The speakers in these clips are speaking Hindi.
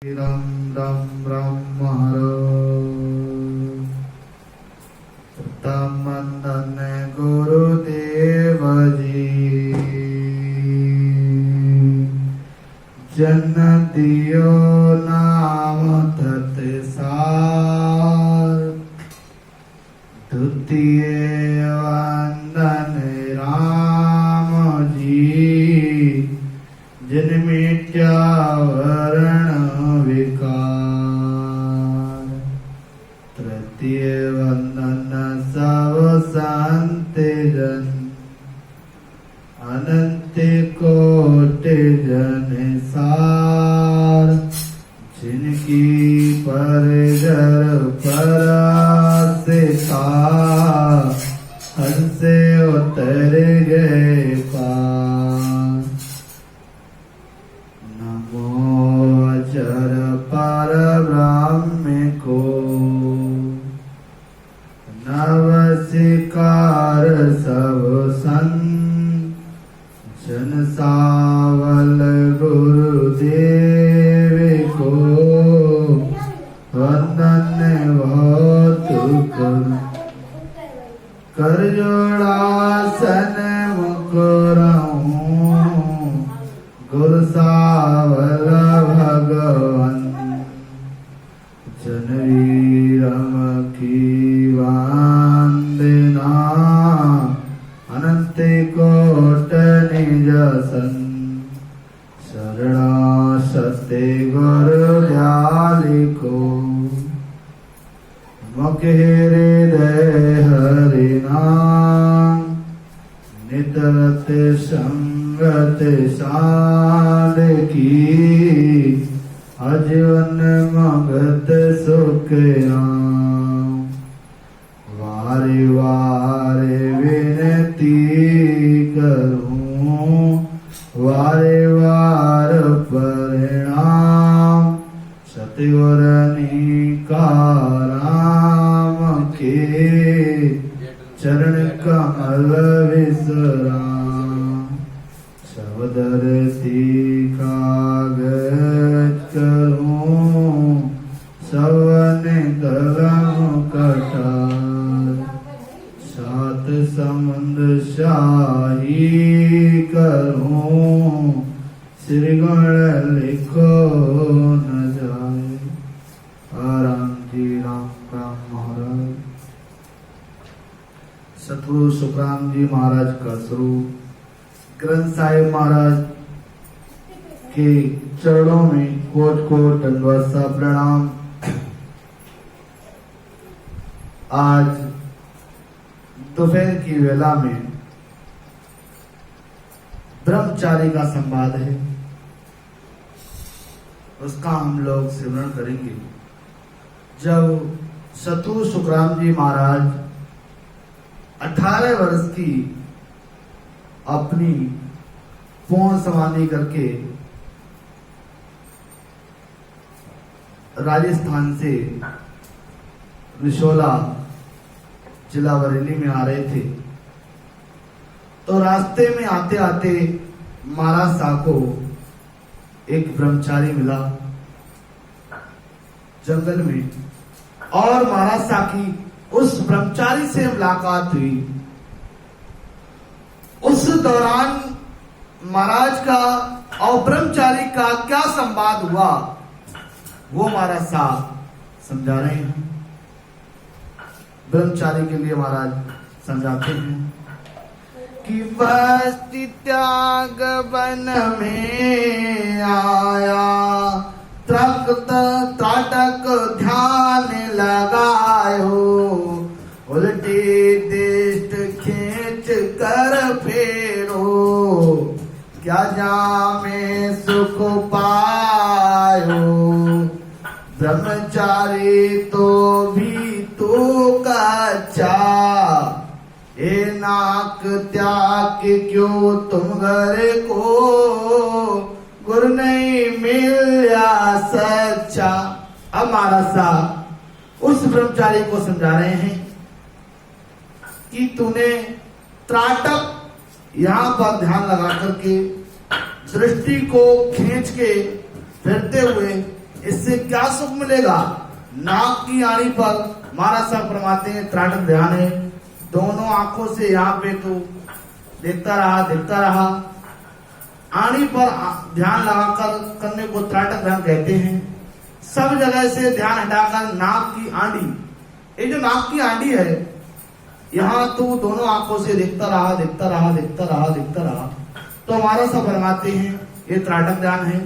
राम राम राम तमन गुरुदेव जी जन दियो नाम तत्सार द्वितीय वंदन राम जी जिन मिट्या वरण विकार तृतीय वंदन सब संत जन अनंत कोटि जन सार जिनकी परजर परासिता हंसे उतर गए पार अचर पर ब्रह्म को नवसिकार सब संत जन सावल गुरुदेव को वंदन बहुत कर जोड़ासन मुकुरहूँ गुरु सावल भगवन जनवीरम की वंदना अनंत कोट निज सन शरणा सत्य गुरु दयालि को मुख हृदय हरि नाम नितरत संगत साध की अजीवन मगत सुख राम वारे वारे विनती करूं वारे वार परिणाम सतगुरनी का राम के चरण कमल विश्राम शबदरती कागज करूं सवन कलम कटार सात समुद्र शाही करूं श्री गुण लिखो न जाए। राम जी राम राम महाराज सतगुरु सुखराम जी महाराज का स्वरूप ग्रंथ साहिब महाराज के चरणों में कोट कोट दंडवत सा प्रणाम। आज दोपहर की वेला में ब्रह्मचारी का संवाद है, उसका हम लोग सिमरण करेंगे। जब सतगुरु सुखराम जी महाराज 18 वर्ष की अपनी पूर्ण समाधि करके राजस्थान से विशोला जिला बरेली में आ रहे थे, तो रास्ते में आते आते महाराज साहब को एक ब्रह्मचारी मिला जंगल में, और महाराज साहब की उस ब्रह्मचारी से मुलाकात हुई। उस दौरान महाराज का और ब्रह्मचारी का क्या संवाद हुआ वो महाराज साहब समझा रहे हैं। ब्रह्मचारी के लिए महाराज समझाते हैं कि वस्ति त्याग वन में आया त्राटक ध्यान लगायो उल्टी दृष्ट खींच कर फेरो क्या जामे सुख पायो ब्रह्मचारी तो भी तो कच्चा ए नाक त्याग क्यों तुम घर को गुरु नहीं मिला सच्चा। अब महाराज साहब उस ब्रह्मचारी को समझा रहे हैं कि तूने त्राटक यहाँ पर ध्यान लगा करके दृष्टि को खींच के फिरते हुए इस इससे क्या सुख मिलेगा? नाक की आड़ी पर महाराज साहब फरमाते हैं त्राटक ध्यान है। दोनों आंखों से यहाँ पे तो देखता रहा। आड़ी पर ध्यान लगाकर करने को त्राटक ध्यान कहते हैं। सब जगह से ध्यान हटाकर नाक की आड़ी, ये जो नाक की आड़ी है, यहाँ तो दोनों आंखों से देखता रहा। तो हमारा सब फरमाते हैं ये त्राटक ध्यान है।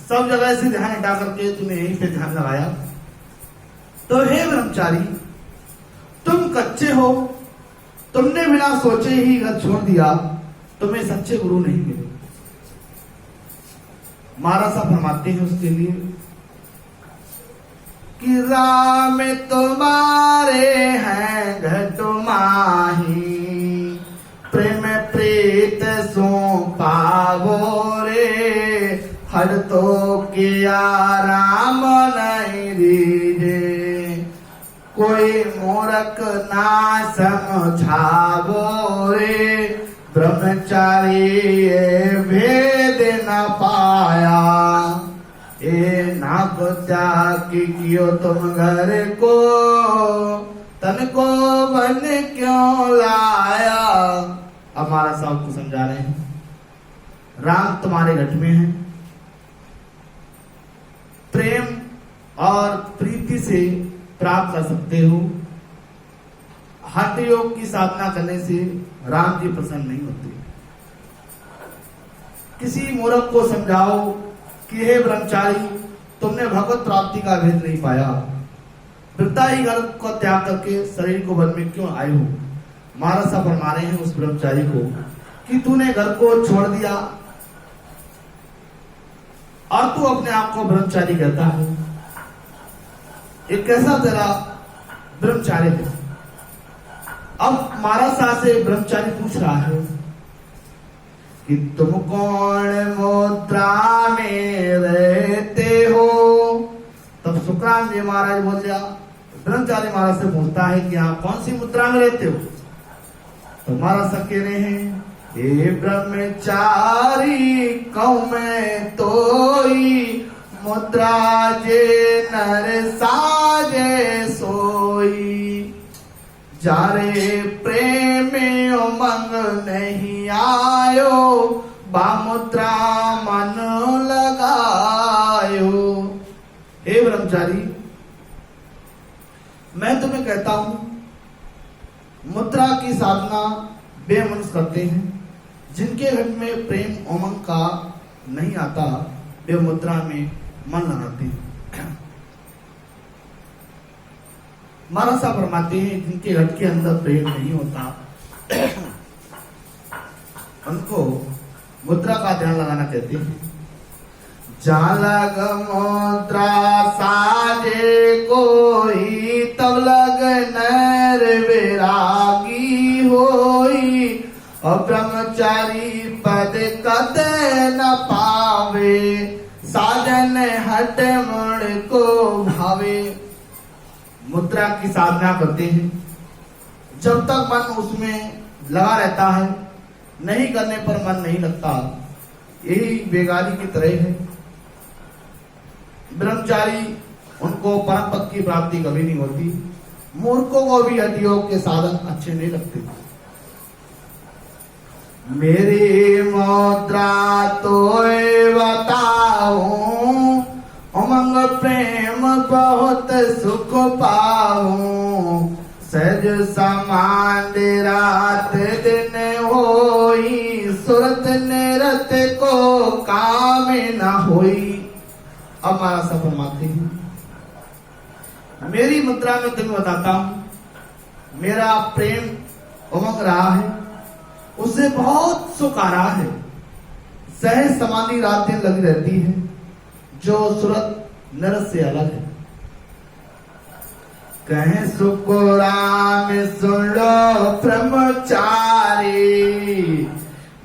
सब जगह से ध्यान हटा करके तुमने यहीं पे ध्यान लगाया। तो हे ब्रह्मचारी, तुम कच्चे हो, तुमने बिना सोचे ही घर छोड़ दिया, तुम्हें सच्चे गुरु नहीं मिले। महाराज साहब फरमाते हैं उसके लिए कि राम तुम्हारे हैं घट माही, प्रेम प्रीत सो पावो रे, हर तो किया राम नहीं दीजे, कोई मूर्ख ना समझावो रे, ब्रह्मचारी ये भेद न पाया, ए नाक त्याग कियो तुम घर को, तन को बन क्यों लाया। अब महाराज साहब को समझा रहे हैं, राम तुम्हारे घट में है, प्रेम और प्रीति से प्राप्त कर सकते हो। हठ योग की साधना करने से राम जी प्रसन्न नहीं होते। किसी मूर्ख को समझाओ कि हे ब्रह्मचारी, तुमने भगवत प्राप्ति का भेद नहीं पाया, वृद्धा ही घर को त्याग करके शरीर को वन में क्यों आए हो। महाराज साहब फरमा रहे हैं उस ब्रह्मचारी को कि तूने घर को छोड़ दिया और तू अपने आप को ब्रह्मचारी कहता है, ये कैसा तेरा ब्रह्मचारी है। अब महाराज साहब से ब्रह्मचारी पूछ रहा है कि तुम कौन मुद्रा में रहते हो। तब सुखराम जी महाराज बोल दिया, ब्रह्मचारी महाराज से पूछता है कि आप कौन सी मुद्रा में रहते हो। तो महाराज साहब कह रहे हैं, हे ब्रह्मचारी कहूं मैं तोई, मुद्रा जे नर साजे सोई, जारे प्रेम उमंग नहीं आयो, बामुद्रा मन लगायो। हे ब्रह्मचारी, मैं तुम्हें कहता हूं, मुद्रा की साधना वे मनुष्य करते हैं जिनके घर में प्रेम उमंग का नहीं आता, वे मुद्रा में मन लगाते हैं। महाराज साहब फरमाते हैं जिनके घर के अंदर प्रेम नहीं होता उनको मुद्रा का ध्यान लगाना कहते हैं। जालग मुद्रा साजे कोई, तब लग नर विरागी होई, और ब्रह्मचारी पद कद न पावे, साजन हट मुड़ को भावे। मुद्रा की साधना करते हैं, जब तक मन उसमें लगा रहता है, नहीं करने पर मन नहीं लगता, यही बेगारी की तरह है। ब्रह्मचारी उनको परम पद की प्राप्ति कभी नहीं होती। मूर्खों को भी हठ योग के साधन अच्छे नहीं लगते। मेरी मुद्रा तो बताऊं, उमंग प्रेम बहुत सुख पाऊं, सहज समान रात दिन होई, सुरत निरत को काम न होई। अब हमारा सब फरमाते हैं, मेरी मुद्रा में तुम्हें बताता हूं, मेरा प्रेम उमंग रहा है, उससे बहुत सुख आ रहा है, सहज समाधि रात दिन लगी रहती है, जो सुरत नरस से अलग है। कहे सुख राम सुन लो ब्रह्मचारी,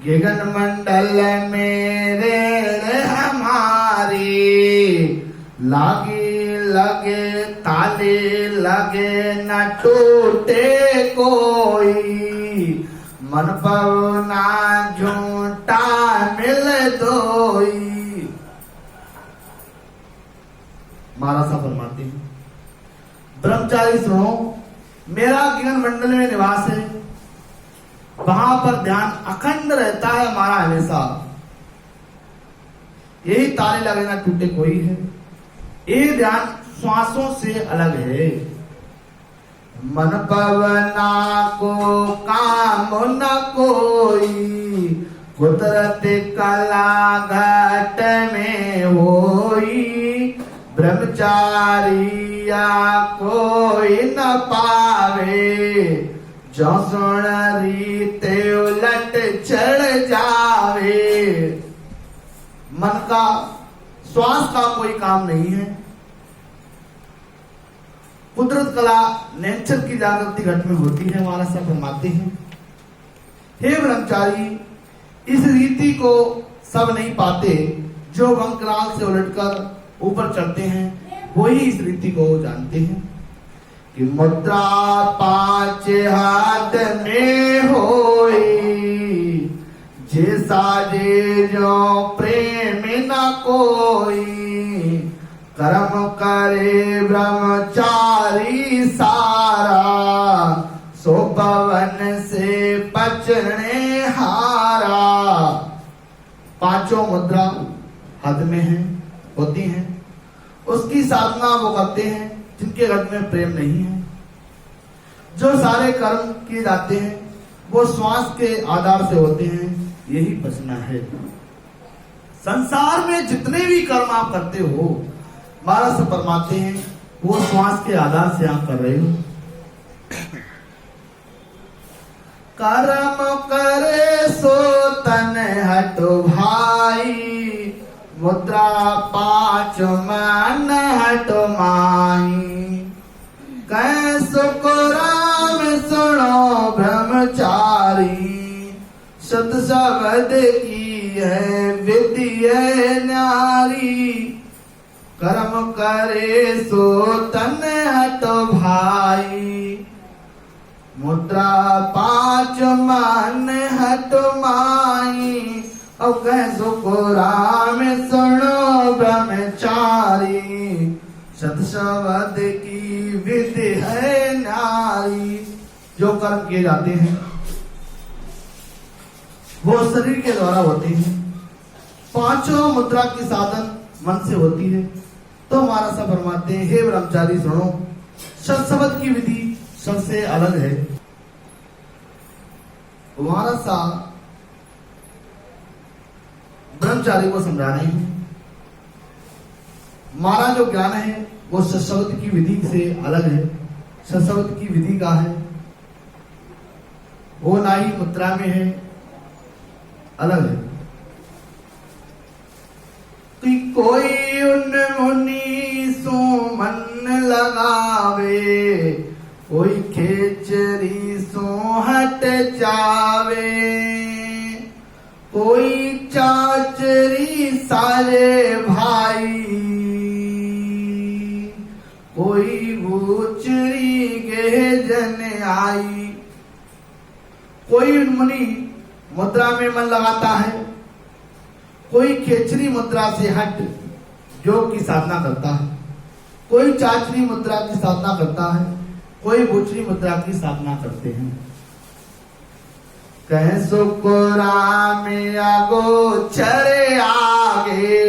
गगन मंडल मेरे हमारी, लागी लगे ताले लगे न टूटे कोई, मन पवना झूठा मिल दोई। महाराज साहब फरमाते हैं, ब्रह्मचारी सुनो, मेरा गगन मंडल में निवास है, वहां पर ध्यान अखंड रहता है हमारा हमेशा। यही ताले लगे ना टूटे कोई है, ये ध्यान श्वासों से अलग है। मन पवना को काम न कोई, कुदरत कला घट में होई, ब्रह्मचारिया कोई न पावे, जो सुन रीते उलट चढ़ जावे। मन का श्वास का कोई काम नहीं है, कुदरत कला नेचर की जागृति घट में होती है। महाराज साहब फरमाते हैं, हे ब्रह्मचारी, इस रीति को सब नहीं पाते, जो वंकराल से उलटकर ऊपर चढ़ते हैं वही इस रीति को जानते हैं कि मुद्रा पांच हाथ में होई, जैसा जे जो प्रेम न कोई, कर्म करे ब्रह्मचारी सारा, सो पवन से बचने हारा। पांचों मुद्रा हाथ में है होती हैं, उसकी साधना वो करते हैं जिनके घर में प्रेम नहीं है। जो सारे कर्म किए जाते हैं वो श्वास के आधार से होते हैं, यही बचना है। संसार में जितने भी कर्म आप करते हो, महाराज से फरमाते हैं, वो श्वास के आधार से आप कर रहे हो। कर्म करे सो तन हटो भाई, मुद्रा पांच मन हटो माही, कैसो को राम सुनो ब्रह्मचारी, सत शब्द की है विधि है नारी, कर्म करे सो तन हटो भाई, मुद्रा पांच मन हटो माई, और कैसो को राम सुनो ब्रह्मचारी, सत शब्द की विधि है नारी। जो कर्म किए जाते हैं वो शरीर के द्वारा होते हैं, पांचों मुद्रा की साधन मन से होती है। तो हमारा सब फरमाते हैं, हे ब्रह्मचारी सुनो, सत शब्द की विधि सबसे अलग है। हमारा सा ब्रह्मचारी को समझा रहे हैं, हमारा जो ज्ञान है वो सशब्द की विधि से अलग है। सशब्द की विधि का है वो ना ही मुद्रा में है, अलग है। कि कोई उन मुनि सो मन लगावे, कोई खेचरी सो हट जावे, कोई चाचरी सारे भाई, कोई बूचरी गे जन आई। कोई मुनि मुद्रा में मन लगाता है, कोई खेचरी मुद्रा से हट योग की साधना करता है, कोई चाचरी मुद्रा की साधना करता है, कोई बूचरी मुद्रा की साधना करते हैं। कैसो को राम आगो चरे आगे,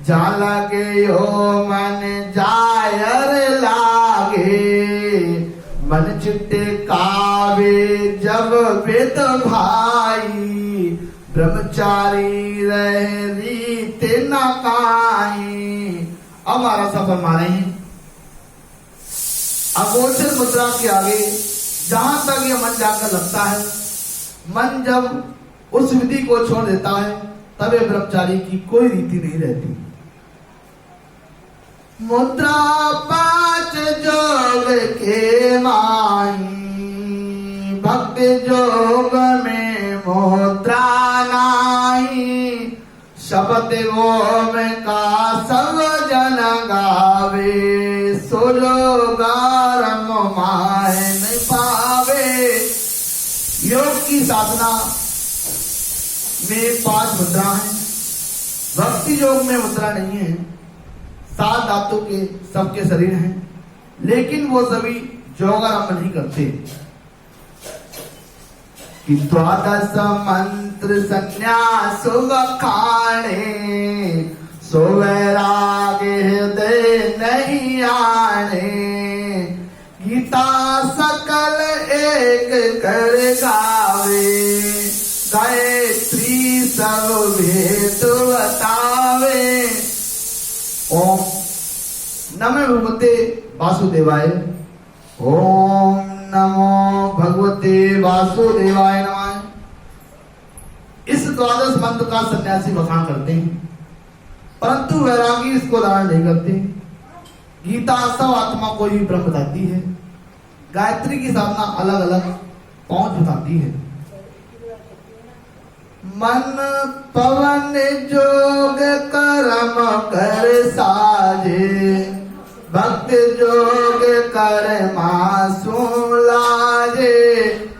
जा लगे हो मन जायर लागे, मन चिट्टे कावे जब वेद भाई, ब्रह्मचारी रह रीत न काई। अब हमारा सफर मारे हैं, अगोचर मुद्रा के आगे जहां तक ये मन जाकर लगता है, मन जब उस विधि को छोड़ देता है तब ये ब्रह्मचारी की कोई रीति नहीं रहती। मुद्रा पांच जोग के माही, भक्त जोग में मुद्रा नाही, शब्द ओम का सब जन गावे, सोलो गारम माय नहीं पावे। योग की साधना में 5 मुद्रा है, भक्ति योग में मुद्रा नहीं है। सात धातु के सबके शरीर हैं, लेकिन वो सभी योगारंभ नहीं करते। कि द्वादश मंत्र संन्यास वखाणे, सो वैराग हृदय नहीं आने। गीता सकल एक कर गावे, गायत्री सब भेद बतावे। ओम नमो भगवते वासुदेवाय। ओम नमो भगवते वासुदेवाय नमः। इस द्वादश मंत्र का सन्यासी वखाण करते हैं, परंतु वैरागी इसको धारण नहीं करते। गीता सब आत्मा को ही ब्रह्म बताती है। गायत्री की साधना अलग अलग पहुंच बताती है। मन पवन जोग कर्म कर साजे, भक्त जोग कर मासू लाजे।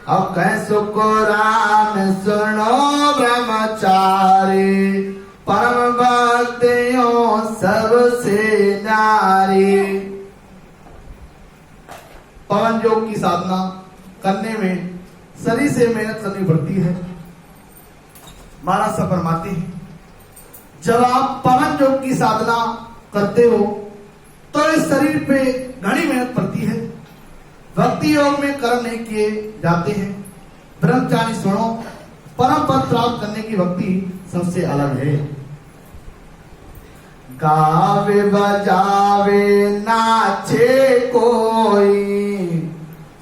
अब कैसो को राम सुनो ब्रह्मचारी, परम भक्तियों सबसे नारी। पवन योग की साधना करने में शरीर से मेहनत करनी पड़ती है। महाराज साहब फरमाते हैं, जब आप पवन योग की साधना करते हो तो इस शरीर पे घनी मेहनत पड़ती है। भक्ति योग में कर्म नहीं किए जाते हैं। ब्रह्मचारी सुनो, परम पद प्राप्त करने की भक्ति सबसे अलग है। गावे बजावे नाचे कोई,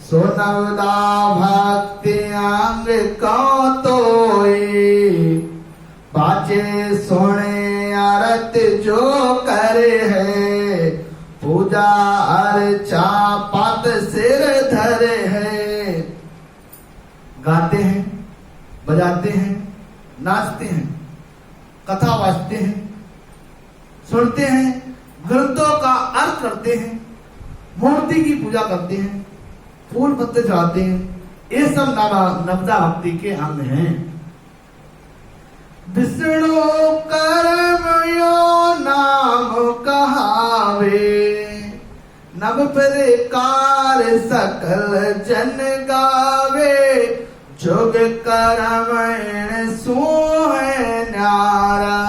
सोनवदा भक्ति अंग को तोई। बाजे सोने आरत जो करे है, पूजा अर्चा पद सिर धरे है। गाते हैं, बजाते हैं, नाचते हैं, कथा वाचते हैं, सुनते हैं, ग्रंथों का अर्थ करते हैं, मूर्ति की पूजा करते हैं, फूल पत्ते चढ़ाते हैं। ये सब नवदा भक्ति के अंग हैं। विष्णु कर्म यो नाम कहावे, नव प्रकार सकल जन गावे। जोग कर्म सोह न्यारा,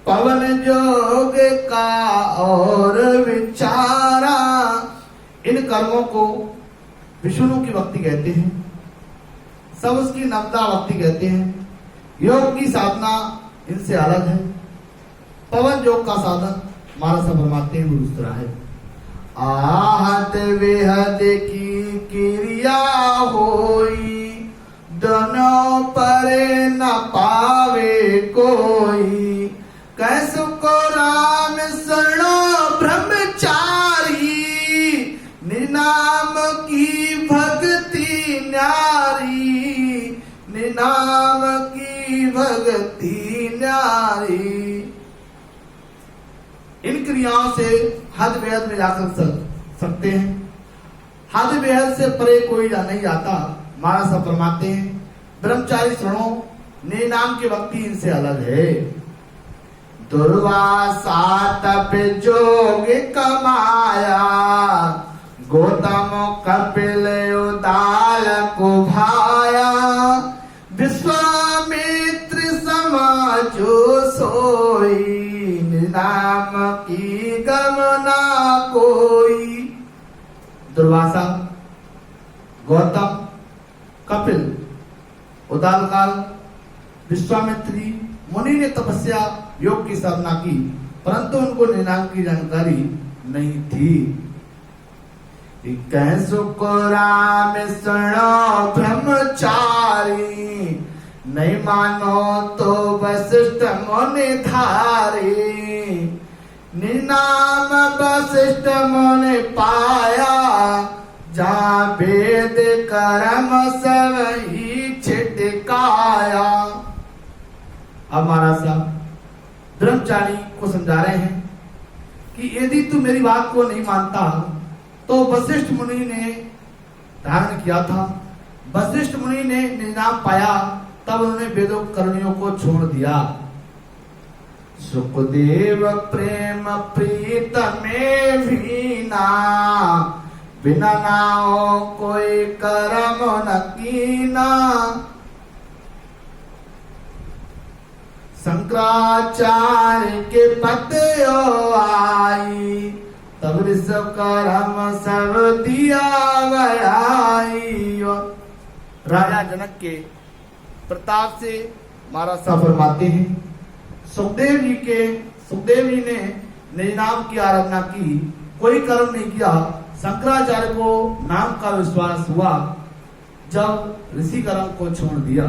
पवन जोग का और विचारा। इन कर्मों को विष्णु की भक्ति कहते हैं, सब उसकी नवदा भक्ति कहते हैं। योग की साधना इनसे अलग है। पवन योग का साधन महाराज साहब फरमाते हैं वो इस तरह है। आहत बेहद की क्रिया होई, दोनों परे न पावे कोई। कैसो को राम शरणो ब्रह्मचारी, निनाम की भक्ति न्यारी। निनाम की भक्ति न्यारी। इन क्रियाओं से हद बेहद में जाकर सकते हैं। हद बेहद से परे कोई नहीं जाता। महाराज साहब फरमाते हैं, ब्रह्मचारी सुनो, निनाम की भक्ति इनसे अलग है। दुर्वासा तप जोग कमाया, गौतम कपिल उदाल को भाया। विश्वामित्र समाजो सोई, नाम की गमना कोई। दुर्वासा, गौतम, कपिल, उदालकाल, विश्वामित्री मुनि ने तपस्या योग की साधना की, परंतु उनको निनाम की जानकारी नहीं थी। कैसो को राम सुनो ब्रह्मचारी, नहीं मानो तो वशिष्ठ मुनि धारी। निनाम वशिष्ठ मुनि पाया, जहाँ वेद कर्म सब ही छिटकाया। अब महाराज साहब ब्रह्मचारी को समझा रहे हैं कि यदि तू मेरी बात को नहीं मानता तो वशिष्ठ मुनि ने धारण किया था। वशिष्ठ मुनि ने निनाम पाया, तब उन्होंने वेदों कर्णियों को छोड़ दिया। सुखदेव प्रेम प्रीत में भीना, बिना नाओ कोई कर्म न कीना। शंकराचार्य के पत्यो आई, तब ऋषभ कर्म सब दिया गयाई। राजा जनक के प्रताप से महाराज साहब फरमाते हैं, सुखदेव जी ने निज नाम की आराधना की, कोई कर्म नहीं किया। शंकराचार्य को नाम का विश्वास हुआ जब ऋषि कर्म को छोड़ दिया।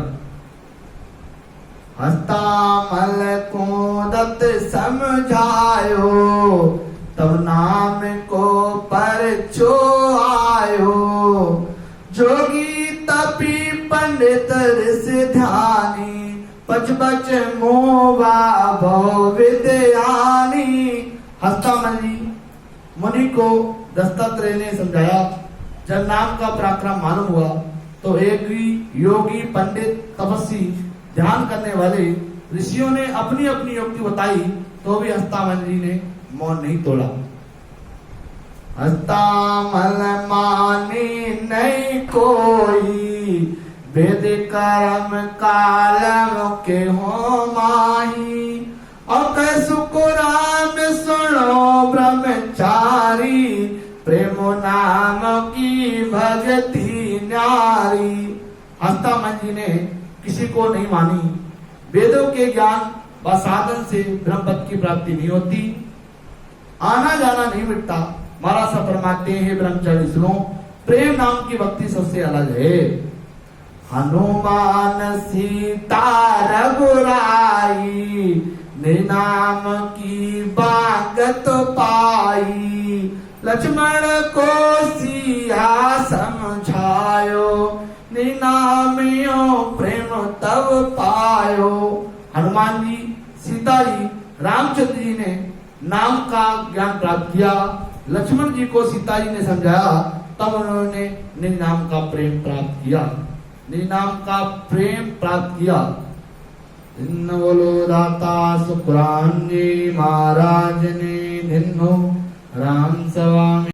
हस्तामल को दत्त समझायो, तब नाम को परचो आयो। जोगी तपी पंडित ऋषि ध्यानी, बच बच मोवा भव विद्यानी। हस्तामल जी मुनि को दत्तात्रेय ने समझाया। जब नाम का पराक्रम मालूम हुआ तो एक योगी पंडित तपस्वी ध्यान करने वाले ऋषियों ने अपनी अपनी युक्ति बताई, तो भी हस्तामल जी ने मौन नहीं तोड़ा। हस्तामल मानी नहीं कोई, वेद कर्म कालम के हो माही। और सुकुराम सुनो ब्रह्मचारी, प्रेम नाम की भगति न्यारी। हस्तामल जी ने किसी को नहीं मानी। वेदों के ज्ञान व साधन से ब्रह्मपद की प्राप्ति नहीं होती, आना जाना नहीं मिटता। महाराज साहब फरमाते हैं, ब्रह्मचारी सुनो, प्रेम नाम की भक्ति सबसे अलग है। हनुमान सीता रघुराई, निनाम की बागत पाई। लक्ष्मण को सिया समझायो, निनामियो प्रेम तब पायो। हनुमान जी, सीता जी, रामचंद्र जी ने नाम का ज्ञान प्राप्त किया। लक्ष्मण जी को सीता जी ने समझाया, तब उन्होंने निज नाम का प्रेम प्राप्त किया, निज नाम का प्रेम प्राप्त किया। इन बोलो दाता सुखराम जी महाराज ने, धिन्नो राम स्वामी।